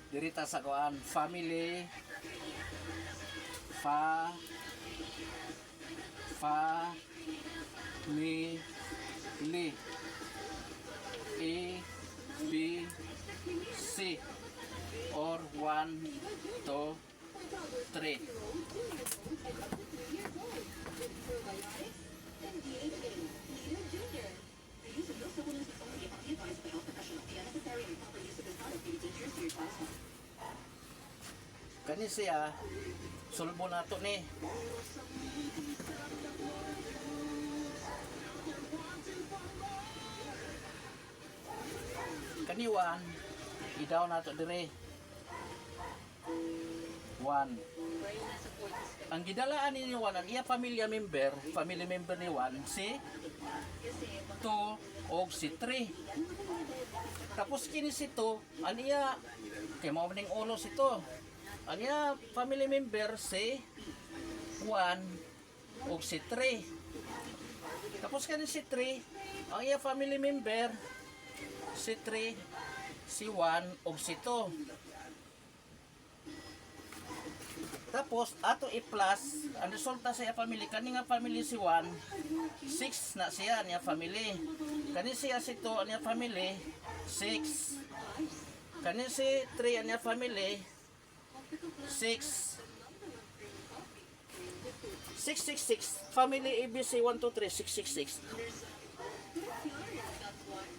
dirita sa kuan family fa mi li A B C or 1 2 3. Kani siya sulbo nato ni. Kaniwan idaw nato dire 1. Ang gidalaan ni Juan ang iya family member ni Juan si 2 og si 3. Tapos kini si 2 ang iya kay mao ning ulo si 2. Ang iya family member si 1 og si 3. Tapos kani si 3 ang iya family member si 3, si 1 og si 2. Tapos ato i-plus ang resulta sa iya family kani nga family si 1 6 na siya niya family, kani siya si 2 ang niya family 6, kani si 3 ang niya family 6 666 family ABC 1 2 3 666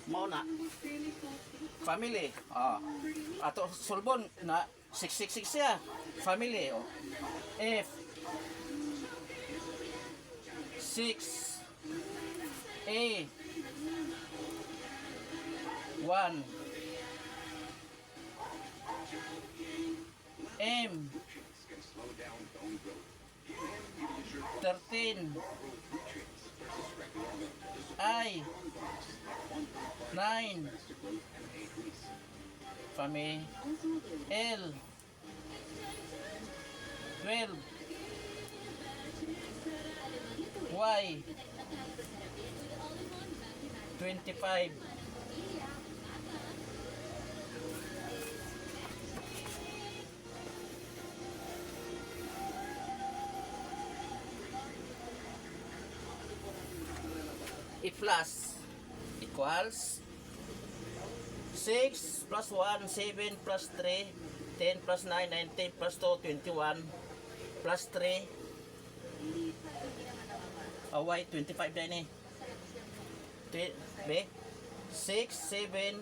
mao na family. Ato sulbon na 666 siya family. F 6 A 1 M 13 I 9 family L 12 Y 25 i-plus equals 6 plus 1 7 plus 3 10 plus 9 19 plus 2 21 plus 3 away 25 din B 6 7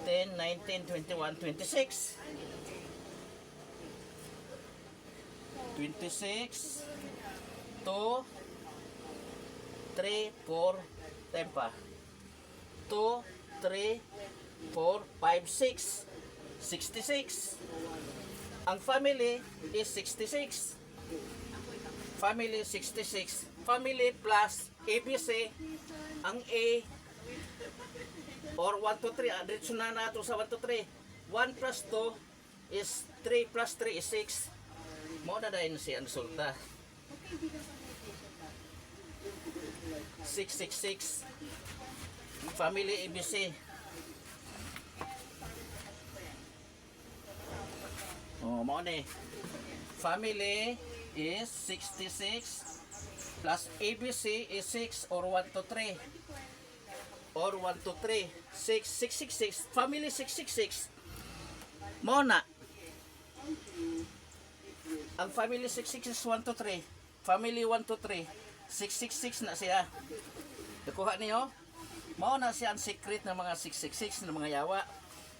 10 19 21 26 26 2 3 4 tempa 2 3 4 5 6 66. Ang family is 66. Family 66. Family plus ABC. Ang A or 1 2 3 diretso na nato sa 1 2 3. 1 plus 2 is 3 plus 3 is 6. Mo na dahil siya ang resulta. 666 family ABC. Mo ni family is 66 plus ABC is 6 or 1 to 3 or 1 to 3 6 666 family 666 mo na ang family 666 1 to 3 family 1 to 3 666 na siya. Nakuha niyo? Mao na siya ang secret ng mga 666 ng mga yawa.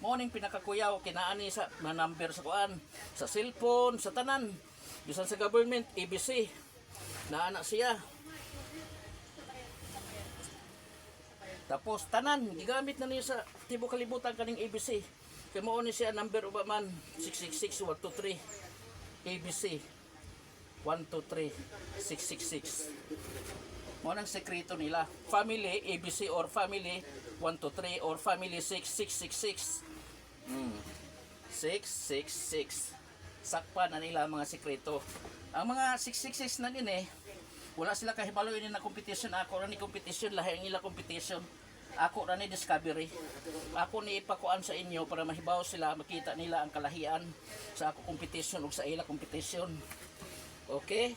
Mao ning pinakakuyaw kinaani sa mga number sa kuan, sa cellphone, sa tanan. Bisan sa government ABC. Naana siya. Tapos tanan gigamit na niya sa tibuok kalibutan kaning ABC. Kay mao ni siya number uba man 666 1 2 3 ABC 1 2 3 666. Mo nang sekreto nila. Family ABC or family 1 2 3 or family 6666. 666. Sakpa na nila mga sekreto. Ang mga 666 na din wala sila kahibalo ini na competition ako ni competition lahi ang ila competition. Ako na ni discovery. Ako ni ipakuan sa inyo para mahibaw sila, makita nila ang kalahian sa ako competition ug sa ila competition. Okay?